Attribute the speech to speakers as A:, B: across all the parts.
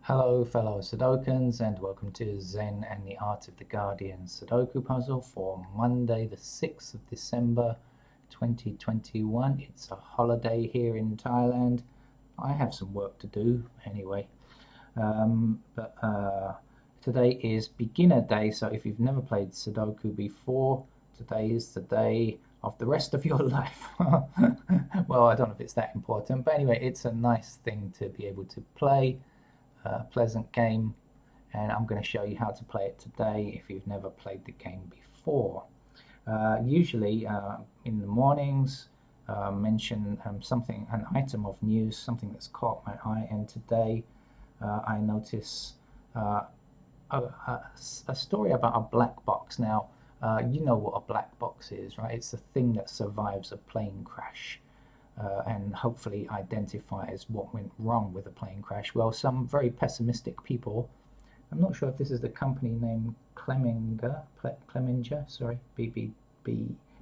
A: Hello, fellow Sudokans, and welcome to Zen and the Art of the Guardian Sudoku puzzle for Monday, the 6th of December 2021. It's a holiday here in Thailand. I have some work to do anyway. But today is beginner day, so if you've never played Sudoku before, today is the day of the rest of your life. Well, I don't know if it's that important, but anyway, it's a nice thing to be able to play. Pleasant game, and I'm going to show you how to play it today if you've never played the game before. Usually in the mornings, mention something, an item of news, something that's caught my eye, and today I notice a story about a black box. Now, you know what a black box is, right? It's the thing that survives a plane crash. And hopefully identifies what went wrong with the plane crash. Well, some very pessimistic people, I'm not sure if this is the company name Clemenger, sorry,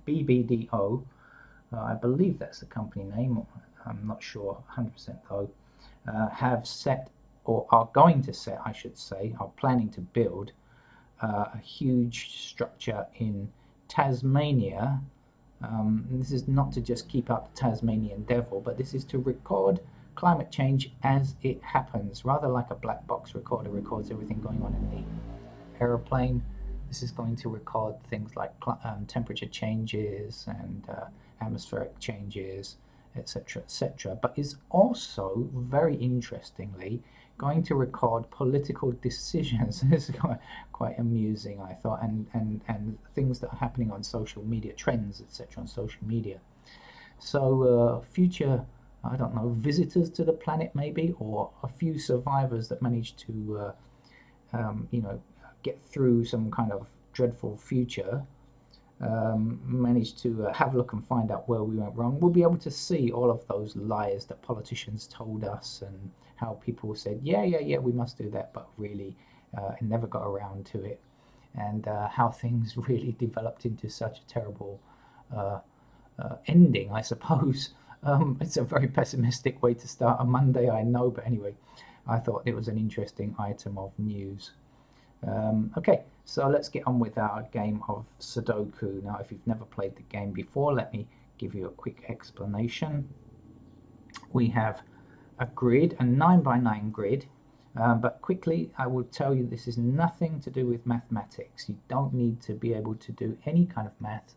A: BBDO. I believe that's the company name, I'm not sure 100% though, have set, or are going to set, I should say, are planning to build a huge structure in Tasmania. This is not to just keep out the Tasmanian devil, but this is to record climate change as it happens, rather like a black box recorder records everything going on in the aeroplane. This is going to record things like temperature changes and atmospheric changes, etc., etc. But is also, very interestingly, going to record political decisions. This is quite amusing, I thought, and things that are happening on social media, trends, etc., on social media. So future, I don't know, visitors to the planet maybe, or a few survivors that managed to, get through some kind of dreadful future, managed to have a look and find out where we went wrong. We'll be able to see all of those lies that politicians told us, and how people said, yeah, we must do that, but really never got around to it, and how things really developed into such a terrible ending, I suppose. It's a very pessimistic way to start a Monday, I know, but anyway, I thought it was an interesting item of news. Okay, so let's get on with our game of Sudoku. Now, if you've never played the game before, let me give you a quick explanation. We have a grid, a 9 by 9 grid, but quickly I will tell you this is nothing to do with mathematics. You don't need to be able to do any kind of math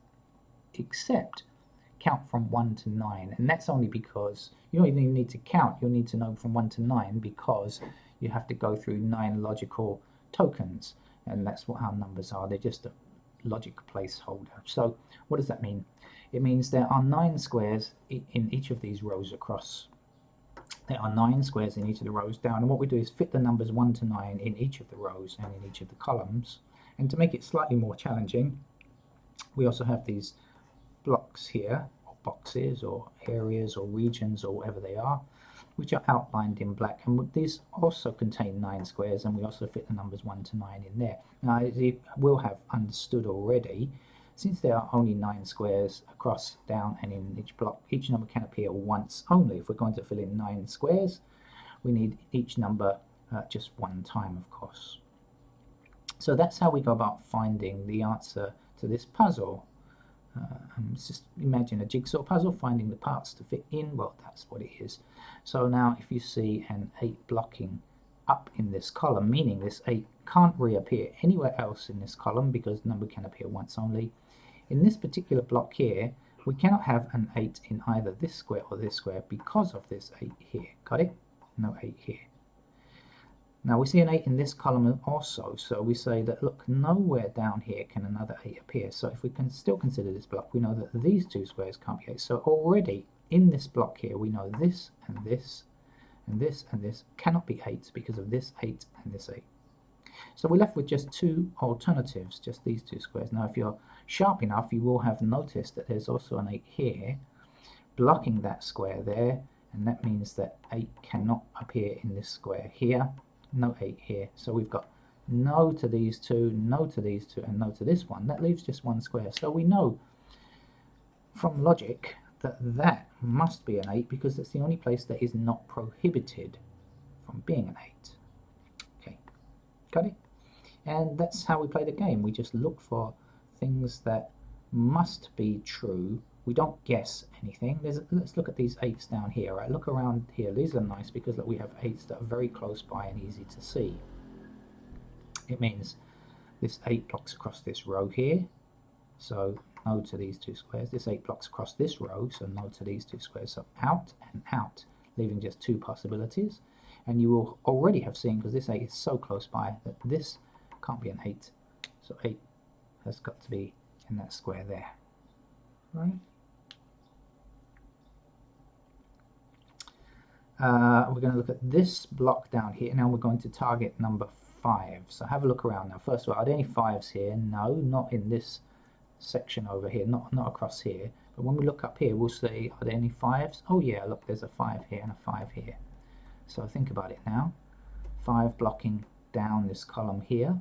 A: except count from 1 to 9, and that's only because you don't even need to count. You'll need to know from 1 to 9 because you have to go through 9 logical tokens, and that's what our numbers are. They're just a logic placeholder. So what does that mean? It means there are 9 squares in each of these rows across. There are 9 squares in each of the rows down, and what we do is fit the numbers 1 to 9 in each of the rows and in each of the columns. And to make it slightly more challenging, we also have these blocks here, or boxes, or areas, or regions, or whatever they are, which are outlined in black, and these also contain 9 squares, and we also fit the numbers 1 to 9 in there. Now, as you will have understood already, since there are only 9 squares across, down, and in each block, each number can appear once only. If we're going to fill in 9 squares, we need each number just one time, of course. So that's how we go about finding the answer to this puzzle. Just imagine a jigsaw puzzle, finding the parts to fit in. Well, that's what it is. So now if you see an 8 blocking up in this column, meaning this 8 can't reappear anywhere else in this column because the number can appear once only. In this particular block here, we cannot have an 8 in either this square or this square because of this 8 here. Got it? No 8 here. Now we see an 8 in this column also, so we say that, look, nowhere down here can another 8 appear. So if we can still consider this block, we know that these 2 squares can't be 8. So already in this block here, we know this and this and this and this cannot be 8 because of this 8 and this 8. So we're left with just 2 alternatives, just these 2 squares. Now if you're sharp enough, you will have noticed that there's also an 8 here blocking that square there, and that means that 8 cannot appear in this square here. No 8 here. So we've got no to these 2, no to these 2, and no to this one. That leaves just 1 square. So we know from logic that that must be an 8 because it's the only place that is not prohibited from being an 8. Got it? And that's how we play the game. We just look for things that must be true. We don't guess anything. Let's look at these 8s down here. Right? Look around here. These are nice because look, we have 8s that are very close by and easy to see. It means this 8 blocks across this row here, so no to these 2 squares. This 8 blocks across this row, so no to these 2 squares. So out and out, leaving just 2 possibilities. And you will already have seen, because this 8 is so close by, that this can't be an 8. So 8 has got to be in that square there. Right? We're going to look at this block down here. Now we're going to target number 5. So have a look around now. First of all, are there any 5s here? No, not in this section over here, not across here. But when we look up here, we'll see, are there any 5s? Oh yeah, look, there's a 5 here and a 5 here. So think about it now. 5 blocking down this column here,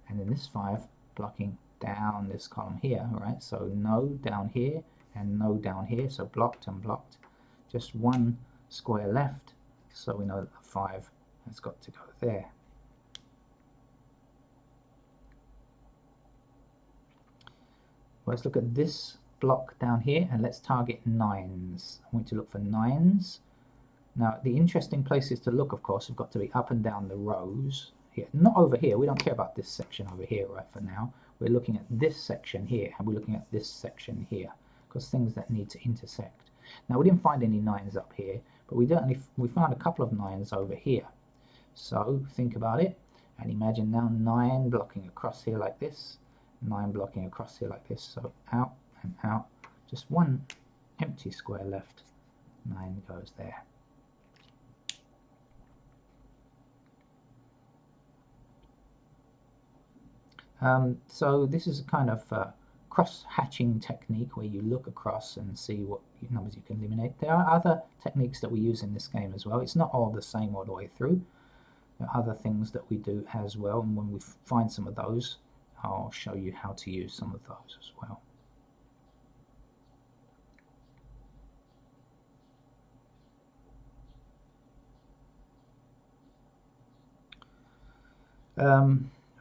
A: and then this 5 blocking down this column here, right? So no down here and no down here, so blocked and blocked. Just one square left, so we know that the 5 has got to go there. Let's look at this block down here and let's target 9s. I want you to look for 9s. Now the interesting places to look, of course, have got to be up and down the rows here. Not over here, we don't care about this section over here right for now. We're looking at this section here and we're looking at this section here, because things that need to intersect. Now we didn't find any 9s up here, but we found a couple of 9s over here. So think about it and imagine now 9 blocking across here like this, 9 blocking across here like this, so out and out, just one empty square left, 9 goes there. So this is a kind of cross-hatching technique where you look across and see what numbers you can eliminate. There are other techniques that we use in this game as well. It's not all the same all the way through. There are other things that we do as well, and when we find some of those, I'll show you how to use some of those as well.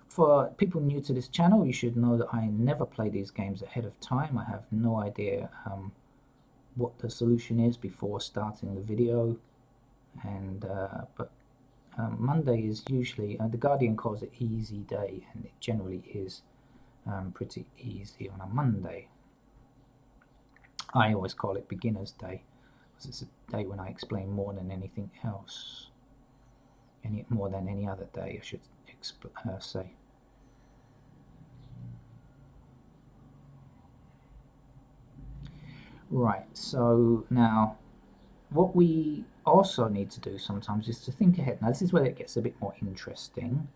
A: For people new to this channel, you should know that I never play these games ahead of time. I have no idea what the solution is before starting the video, and but Monday is usually, The Guardian calls it easy day, and it generally is pretty easy on a Monday. I always call it beginner's day, because it's a day when I explain more than anything else, more than any other day, I should say. Right, so now what we also need to do sometimes is to think ahead. Now this is where it gets a bit more interesting.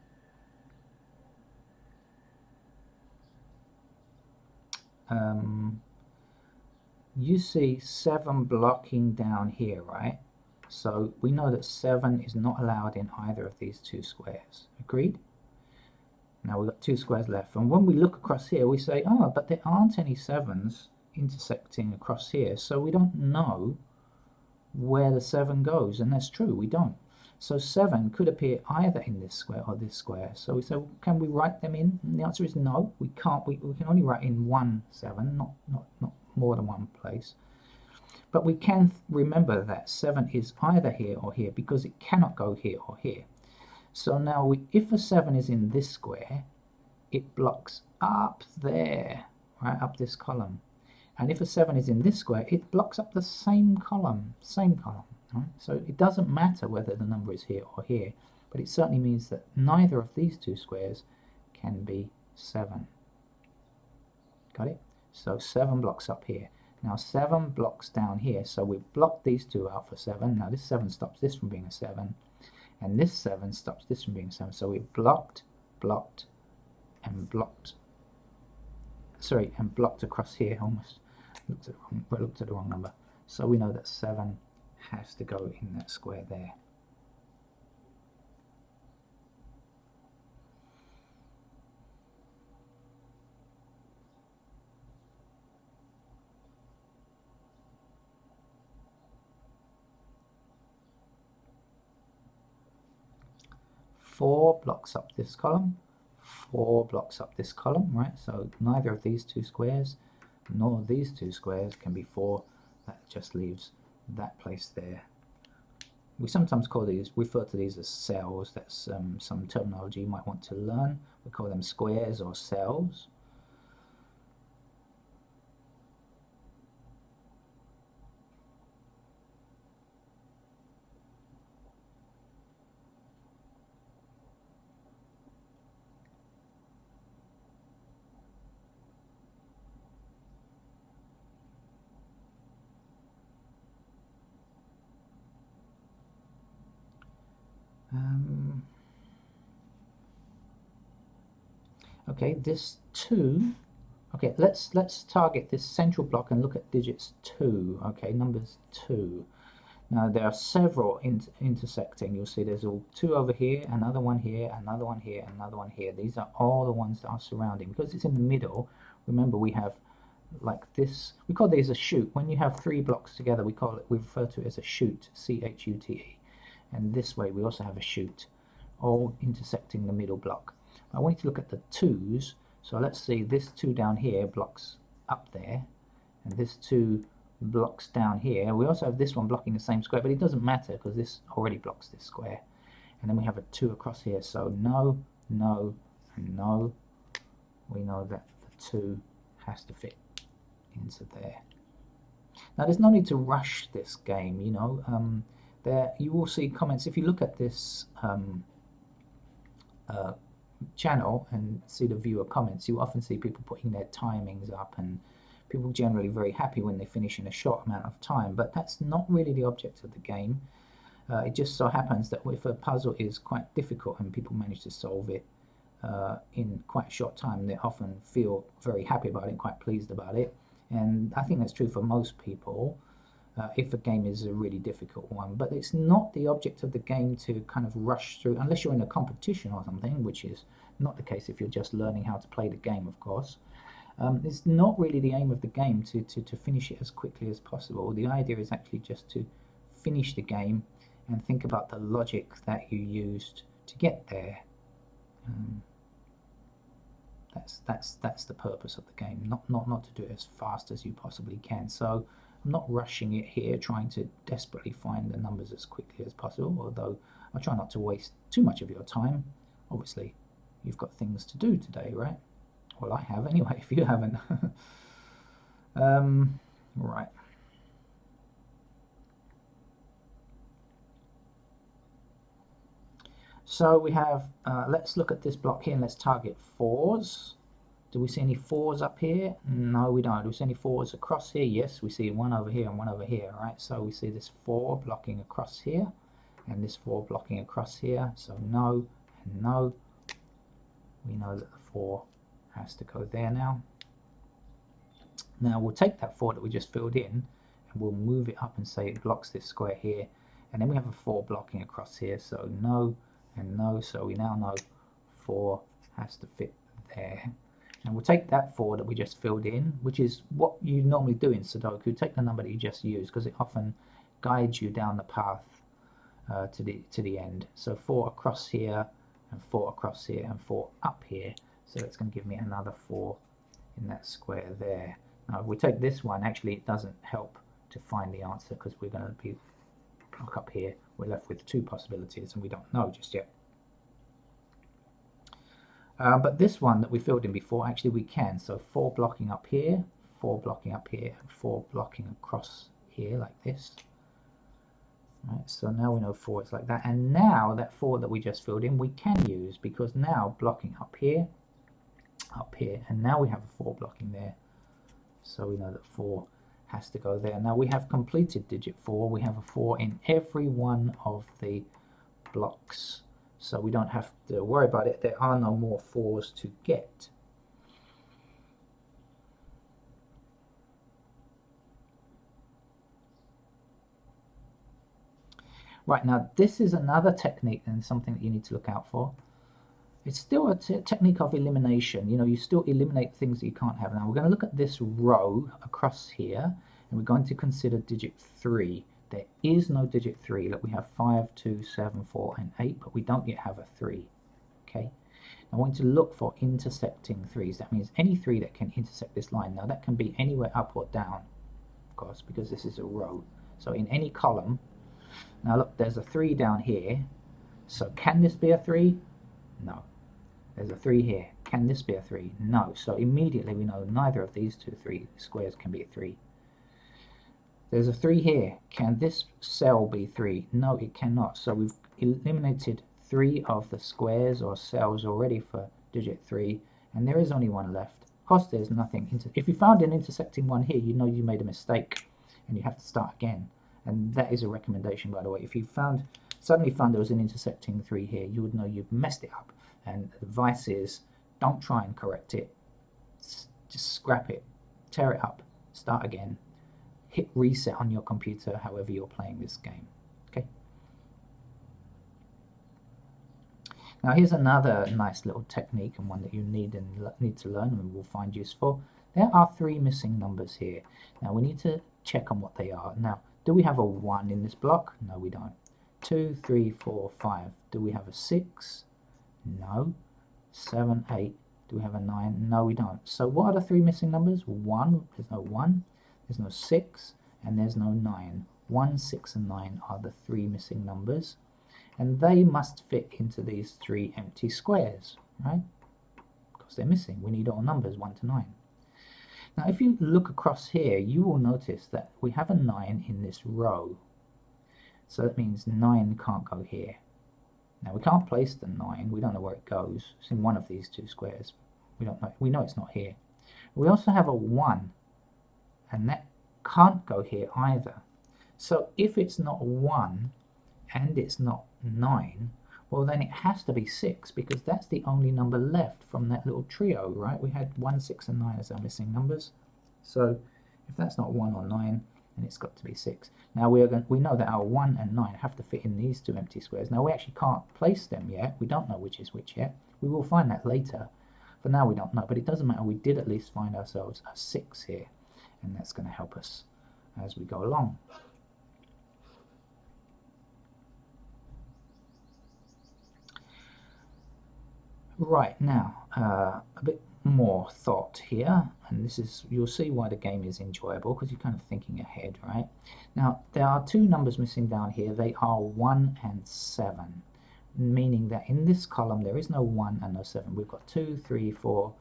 A: You see 7 blocking down here, right? So we know that 7 is not allowed in either of these 2 squares. Agreed? Now we've got 2 squares left, and when we look across here we say, oh, but there aren't any 7s intersecting across here, so we don't know where the 7 goes, and that's true, we don't. So 7 could appear either in this square or this square. So we say, well, can we write them in? And the answer is no, we can't. We can only write in one 7, not more than one place. But we can remember that 7 is either here or here, because it cannot go here or here. So now if a 7 is in this square, it blocks up there, right, up this column. And if a 7 is in this square, it blocks up the same column, right? So it doesn't matter whether the number is here or here, but it certainly means that neither of these 2 squares can be 7. Got it? So 7 blocks up here. Now 7 blocks down here, so we've blocked these 2 out for 7. Now this 7 stops this from being a 7, and this 7 stops this from being 7. So we've blocked, and blocked. Sorry, and blocked across here almost. Looked at the wrong number. So we know that 7 has to go in that square there. 4 blocks up this column, 4 blocks up this column, right? So neither of these two squares nor these two squares can be 4. That just leaves that place there. We sometimes refer to these as cells. That's some terminology you might want to learn. We call them squares or cells. Okay, this 2. Okay, let's target this central block and look at digits 2. Okay, numbers 2. Now there are several intersecting. You'll see there's 2 over here, another one here, another one here, another one here. These are all the ones that are surrounding. Because it's in the middle, remember we have like this. We call these a chute. When you have 3 blocks together, we refer to it as a chute, C-H-U-T-E. And this way we also have a chute, all intersecting the middle block. I want you to look at the 2's. So let's see, this 2 down here blocks up there, and this 2 blocks down here. We also have this one blocking the same square, but it doesn't matter because this already blocks this square. And then we have a 2 across here. So no, no, and no. We know that the 2 has to fit into there. Now there's no need to rush this game, you know. There you will see comments. If you look at this channel and see the viewer comments, you often see people putting their timings up, and people generally very happy when they finish in a short amount of time, but that's not really the object of the game. It just so happens that if a puzzle is quite difficult and people manage to solve it in quite a short time, they often feel very happy about it, quite pleased about it. And I think that's true for most people if a game is a really difficult one. But it's not the object of the game to kind of rush through, unless you're in a competition or something, which is not the case if you're just learning how to play the game, of course. It's not really the aim of the game to finish it as quickly as possible. The idea is actually just to finish the game and think about the logic that you used to get there. That's the purpose of the game, not to do it as fast as you possibly can. So I'm not rushing it here, trying to desperately find the numbers as quickly as possible, although I try not to waste too much of your time. Obviously, you've got things to do today, right? Well, I have anyway, if you haven't. Right. So we have, let's look at this block here and let's target 4s. Do we see any 4s up here? No, we don't. Do we see any 4s across here? Yes, we see one over here and one over here, right? So we see this 4 blocking across here and this 4 blocking across here. So no and no. We know that the 4 has to go there now. Now we'll take that 4 that we just filled in and we'll move it up and say it blocks this square here. And then we have a 4 blocking across here. So no and no. So we now know 4 has to fit there. And we'll take that 4 that we just filled in, which is what you normally do in Sudoku. Take the number that you just used because it often guides you down the path to the end. So 4 across here and 4 across here and 4 up here. So it's going to give me another 4 in that square there. Now if we take this one, actually it doesn't help to find the answer because we're going to be block up here. We're left with 2 possibilities and we don't know just yet. But this one that we filled in before, actually we can. So 4 blocking up here, 4 blocking up here, and 4 blocking across here like this. Right, so now we know 4 is like that. And now that 4 that we just filled in, we can use because now blocking up here, and now we have a 4 blocking there. So we know that 4 has to go there. Now we have completed digit 4. We have a 4 in every one of the blocks. So we don't have to worry about it. There are no more 4s to get. Right, now this is another technique and something that you need to look out for. It's still a technique of elimination. You know, you still eliminate things that you can't have. Now we're going to look at this row across here and we're going to consider digit 3. There is no digit 3. Look, we have 5, 2, 7, 4, and 8, but we don't yet have a 3. Okay. I want you to look for intersecting threes. That means any 3 that can intersect this line. Now that can be anywhere up or down, of course, because this is a row. So in any column. Now look, there's a 3 down here. So can this be a 3? No. There's a 3 here. Can this be a 3? No. So immediately we know neither of these 3 squares can be a 3. There's a 3 here. Can this cell be 3? No, it cannot. So we've eliminated 3 of the squares or cells already for digit 3, and there is only one left. Of course, there's nothing. If you found an intersecting one here, you know you made a mistake, and you have to start again. And that is a recommendation, by the way. If you suddenly found there was an intersecting 3 here, you would know you've messed it up. And the advice is, don't try and correct it. Just scrap it, tear it up, start again. Hit reset on your computer, however you're playing this game. Okay. Now here's another nice little technique, and one that you need to learn and will find useful. There are 3 missing numbers here. Now we need to check on what they are. Now, do we have a 1 in this block? No, we don't. 2, 3, 4, 5. Do we have a 6? No. 7, 8. Do we have a 9? No, we don't. So what are the 3 missing numbers? 1. There's no 1. There's no 6. And there's no 9. 1, 6, and 9 are the 3 missing numbers. And they must fit into these 3 empty squares, right? Because they're missing. We need all numbers 1 to 9. Now, if you look across here, you will notice that we have a 9 in this row. So that means 9 can't go here. Now, we can't place the 9. We don't know where it goes. It's in one of these 2 squares. We don't know. We know it's not here. We also have a 1, and that can't go here either. So if it's not 1 and it's not 9, well, then it has to be 6, because that's the only number left from that little trio, right? We had 1, 6, and 9 as our missing numbers. So if that's not 1 or 9, then it's got to be 6. Now we know that our 1 and 9 have to fit in these 2 empty squares. Now we actually can't place them yet. We don't know which is which yet. We will find that later. For now we don't know, but it doesn't matter. We did at least find ourselves a 6 here, and that's going to help us as we go along. Right, now a bit more thought here, and this is, you'll see why the game is enjoyable, because you're kind of thinking ahead, right? Now there are 2 numbers missing down here. They are 1 and 7, meaning that in this column there is no 1 and no 7. We've got 2, 3, 4,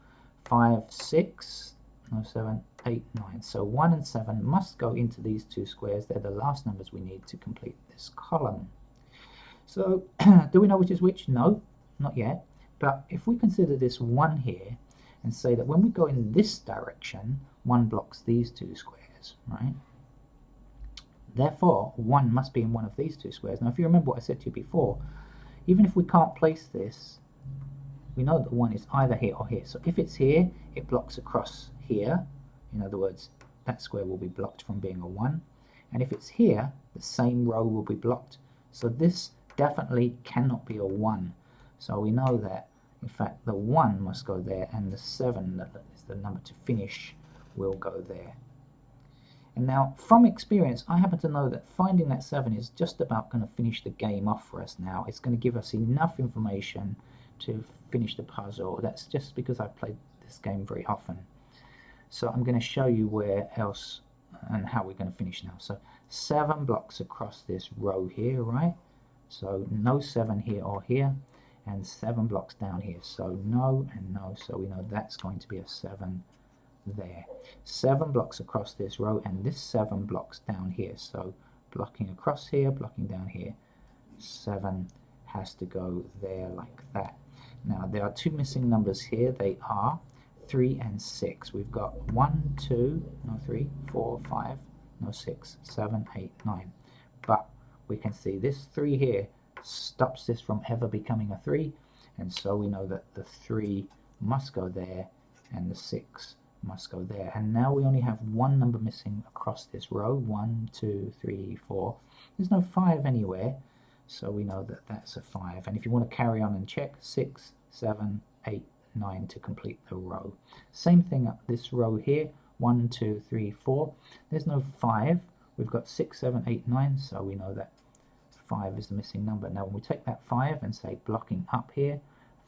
A: 5, 6, no 7, 8, 9. So 1 and 7 must go into these 2 squares. They're the last numbers we need to complete this column. So do we know which is which? No, not yet. But if we consider this 1 here and say that when we go in this direction, 1 blocks these 2 squares, right? Therefore, 1 must be in one of these 2 squares. Now, if you remember what I said to you before, even if we can't place this, we know that 1 is either here or here. So if it's here, it blocks across here. In other words, that square will be blocked from being a 1. And if it's here, the same row will be blocked. So this definitely cannot be a 1. So we know that, in fact, the 1 must go there, and the 7, that is the number to finish, will go there. And now, from experience, I happen to know that finding that 7 is just about going to finish the game off for us now. It's going to give us enough information to finish the puzzle. That's just because I've played this game very often. So I'm going to show you where else and how we're going to finish now. So 7 blocks across this row here, right? So no 7 here or here. And 7 blocks down here, so no and no, so we know that's going to be a 7 there. 7 blocks across this row, and this 7 blocks down here, so blocking across here, blocking down here, 7 has to go there like that. Now there are 2 missing numbers here. They are 3 and 6. We've got 1, 2, no 3, 4, 5, no 6, 7, 8, 9. But we can see this 3 here stops this from ever becoming a 3, and so we know that the 3 must go there and the 6 must go there. And now we only have 1 number missing across this row. 1, 2, 3, 4. There's no 5 anywhere, so we know that that's a 5. And if you want to carry on and check, 6, 7, 8, 9 to complete the row. Same thing up this row here. 1, 2, 3, 4. There's no 5. We've got 6, 7, 8, 9, so we know that 5 is the missing number. Now when we take that 5 and say blocking up here,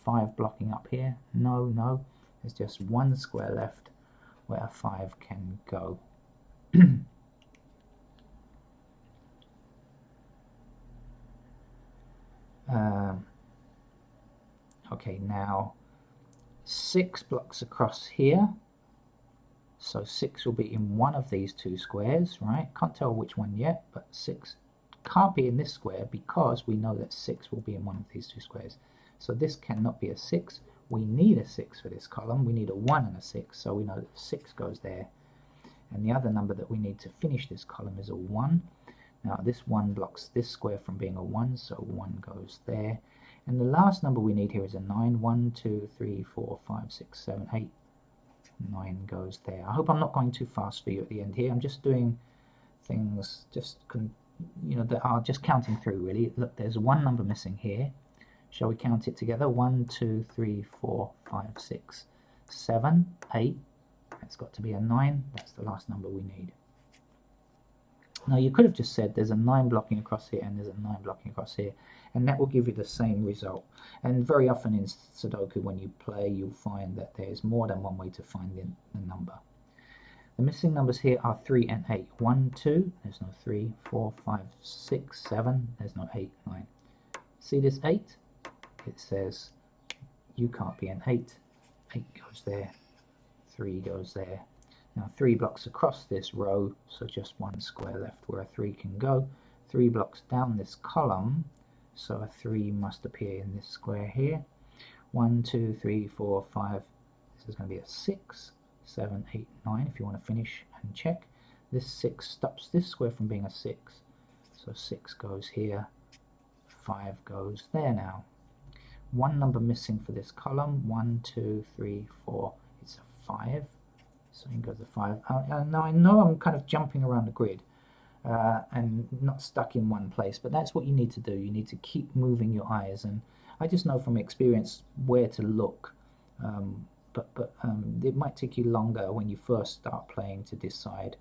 A: 5 blocking up here, no, there's just one square left where 5 can go. Okay, now 6 blocks across here, so 6 will be in one of these two squares, right? Can't tell which one yet, but 6 can't be in this square because we know that 6 will be in one of these two squares. So this cannot be a 6. We need a 6 for this column. We need a 1 and a 6, so we know that 6 goes there. And the other number that we need to finish this column is a 1. Now this 1 blocks this square from being a 1, so 1 goes there. And the last number we need here is a 9. 1, 2, 3, 4, 5, 6, 7, 8. 9 goes there. I hope I'm not going too fast for you at the end here. I'm just doing things, that are just counting through really. Look, there's one number missing here. Shall we count it together? 1, 2, 3, 4, 5, 6, 7, 8. That's got to be a 9. That's the last number we need. Now you could have just said there's a 9 blocking across here and there's a 9 blocking across here, and that will give you the same result. And very often in Sudoku when you play, you'll find that there's more than one way to find the number. The missing numbers here are 3 and 8. 1, 2, there's no 3, 4, 5, 6, 7, there's no 8, 9. See this 8? It says you can't be an 8. 8 goes there, 3 goes there. Now 3 blocks across this row, so just one square left where a 3 can go. 3 blocks down this column, so a 3 must appear in this square here. 1, 2, 3, 4, 5, this is going to be a 6, 7, 8, 9 if you want to finish and check. This 6 stops this square from being a 6, so 6 goes here, 5 goes there now. One number missing for this column, 1, 2, 3, 4, it's a 5. So in goes the 5. Now I know I'm kind of jumping around the grid and not stuck in one place, but that's what you need to do. You need to keep moving your eyes, and I just know from experience where to look. But it might take you longer when you first start playing to decide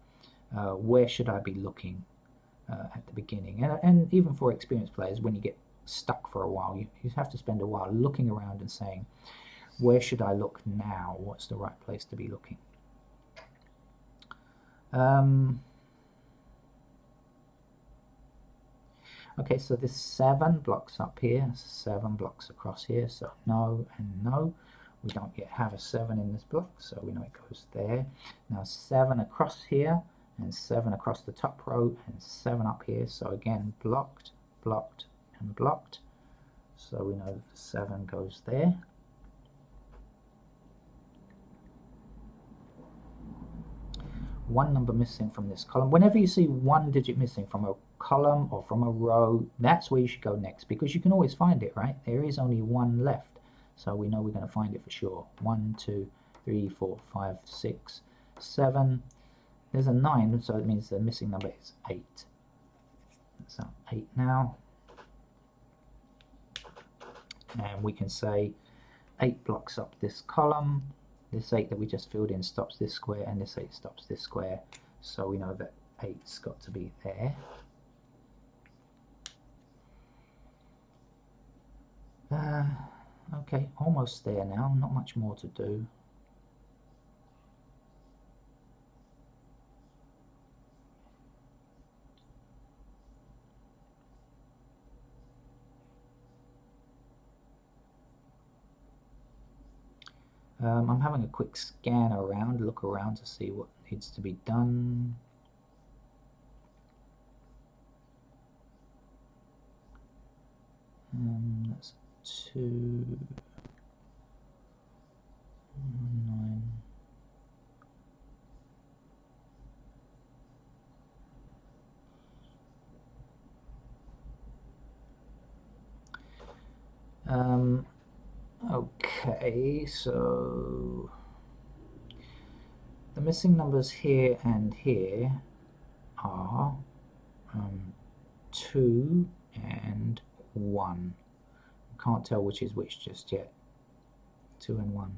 A: where should I be looking at the beginning. And even for experienced players, when you get stuck for a while, you have to spend a while looking around and saying, where should I look now? What's the right place to be looking? Okay, so this 7 blocks up here, 7 blocks across here, so no and no. We don't yet have a 7 in this block, so we know it goes there. Now 7 across here, and 7 across the top row, and 7 up here, so again blocked, blocked, and blocked. So we know that the 7 goes there. One number missing from this column. Whenever you see one digit missing from a column or from a row, that's where you should go next, because you can always find it, right? There is only one left, so we know we're going to find it for sure. 1, 2, 3, 4, 5, 6, 7. There's a 9, so it means the missing number is 8. So 8 now. And we can say 8 blocks up this column. This 8 that we just filled in stops this square, and this 8 stops this square. So we know that 8's got to be there. Okay, almost there now, not much more to do. I'm having a quick scan around, look around to see what needs to be done. That's 2, 9. Okay, so the missing numbers here and here are 2 and 1. Can't tell which is which just yet. 2 and 1.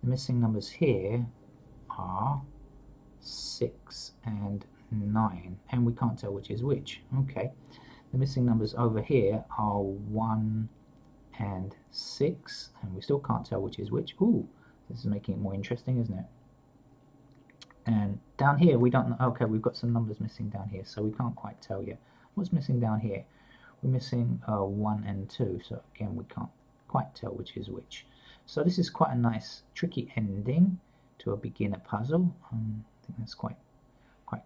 A: The missing numbers here are 6 and 9, and we can't tell which is which. Okay, the missing numbers over here are 1 and 6, and we still can't tell which is which. Ooh, this is making it more interesting, isn't it? And down here we don't know. Okay, we've got some numbers missing down here, so we can't quite tell yet. What's missing down here? We're missing 1 and 2, so again we can't quite tell which is which. So this is quite a nice tricky ending to a beginner puzzle. I think that's quite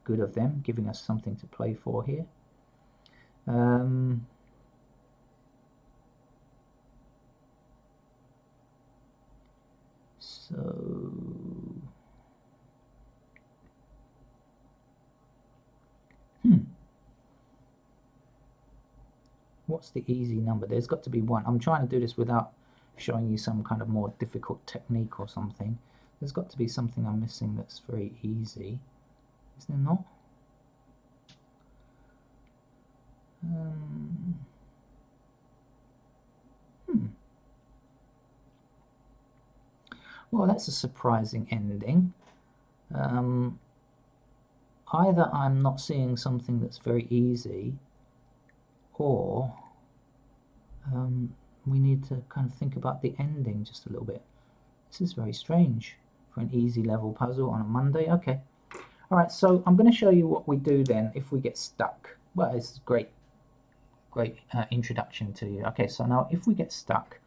A: good of them, giving us something to play for here. What's the easy number? There's got to be one. I'm trying to do this without showing you some kind of more difficult technique or something. There's got to be something I'm missing that's very easy. Is there not? Well, that's a surprising ending. Either I'm not seeing something that's very easy, or we need to kind of think about the ending just a little bit. This is very strange for an easy level puzzle on a Monday. Okay. Alright, so I'm going to show you what we do then if we get stuck. Well, it's great introduction to you. Okay, so now if we get stuck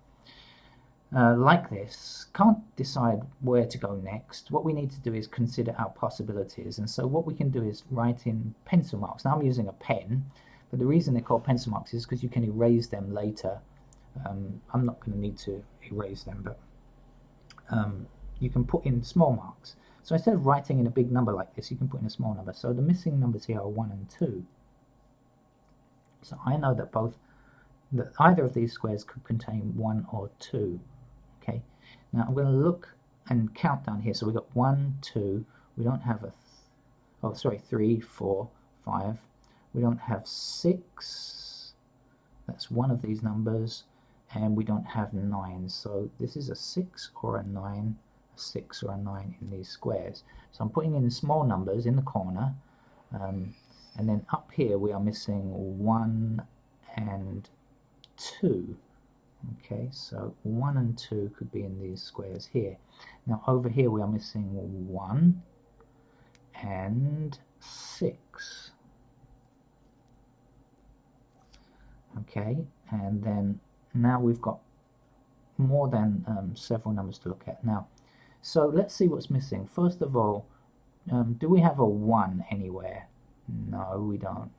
A: like this, can't decide where to go next, what we need to do is consider our possibilities. And so what we can do is write in pencil marks. Now I'm using a pen, but the reason they're called pencil marks is because you can erase them later. I'm not going to need to erase them, but you can put in small marks. So instead of writing in a big number like this, you can put in a small number. So the missing numbers here are 1 and 2. So I know that either of these squares could contain 1 or 2. Okay. Now I'm going to look and count down here. So we've got 1, 2. We don't have 3, 4, 5. We don't have 6. That's one of these numbers. And we don't have 9. So this is a 6 or a 9, a 6 or a 9 in these squares. So I'm putting in small numbers in the corner. And then up here we are missing 1 and 2. Okay, so 1 and 2 could be in these squares here. Now over here we are missing 1 and 6. Okay, and then now we've got more than several numbers to look at. Now, so let's see what's missing. First of all, do we have a 1 anywhere? No, we don't.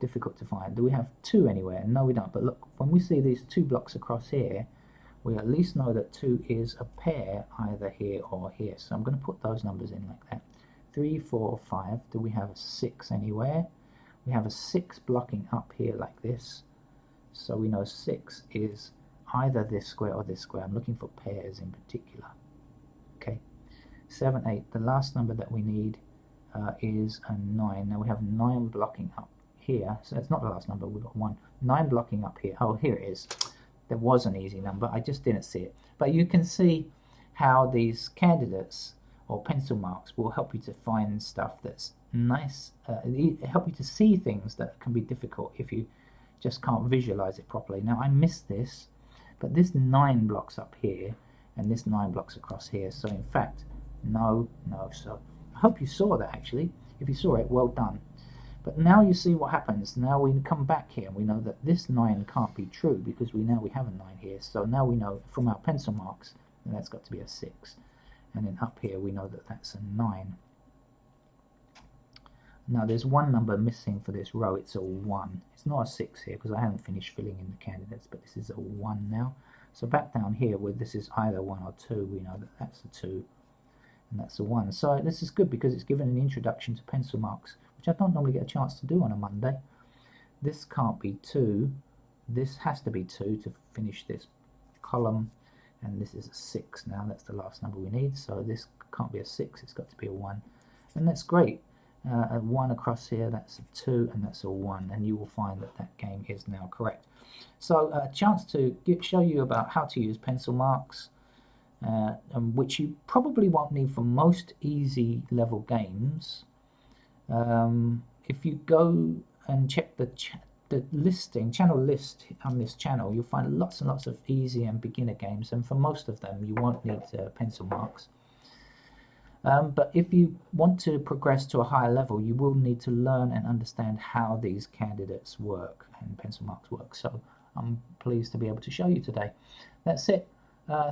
A: Difficult to find. Do we have 2 anywhere? No, we don't. But look, when we see these 2 blocks across here, we at least know that 2 is a pair either here or here. So I'm going to put those numbers in like that. 3, 4, 5. Do we have a 6 anywhere? We have a 6 blocking up here like this. So we know 6 is either this square or this square. I'm looking for pairs in particular. Okay. 7, 8. The last number that we need is a 9. Now we have 9 blocking up here. So it's not the last number. We've got 9 blocking up here. Oh, here it is. There was an easy number. I just didn't see it. But you can see how these candidates or pencil marks will help you to find stuff that's nice. Help you to see things that can be difficult if you just can't visualize it properly. Now I missed this, but this 9 blocks up here and this 9 blocks across here. So in fact, no. So I hope you saw that actually. If you saw it, well done. But now you see what happens. Now we come back here and we know that this 9 can't be true because we have a 9 here. So now we know from our pencil marks that that's got to be a 6. And then up here we know that that's a 9. Now there's one number missing for this row. It's a 1. It's not a 6 here because I haven't finished filling in the candidates, but this is a 1 now. So back down here where this is either 1 or 2, we know that that's a 2 and that's a 1. So this is good because it's given an introduction to pencil marks, which I don't normally get a chance to do on a Monday. This can't be 2. This has to be 2 to finish this column, and this is a 6 now. That's the last number we need. So this can't be a 6. It's got to be a 1, and that's great. A 1 across here, that's a 2, and that's a 1, and you will find that that game is now correct. So a chance to show you about how to use pencil marks. which you probably won't need for most easy level games. If you go and check the channel list on this channel, you'll find lots and lots of easy and beginner games, and for most of them you won't need pencil marks. But if you want to progress to a higher level, you will need to learn and understand how these candidates work and pencil marks work. So I'm pleased to be able to show you today. That's it.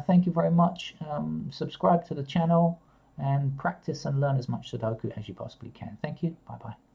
A: Thank you very much. Subscribe to the channel and practice and learn as much Sudoku as you possibly can. Thank you. Bye bye.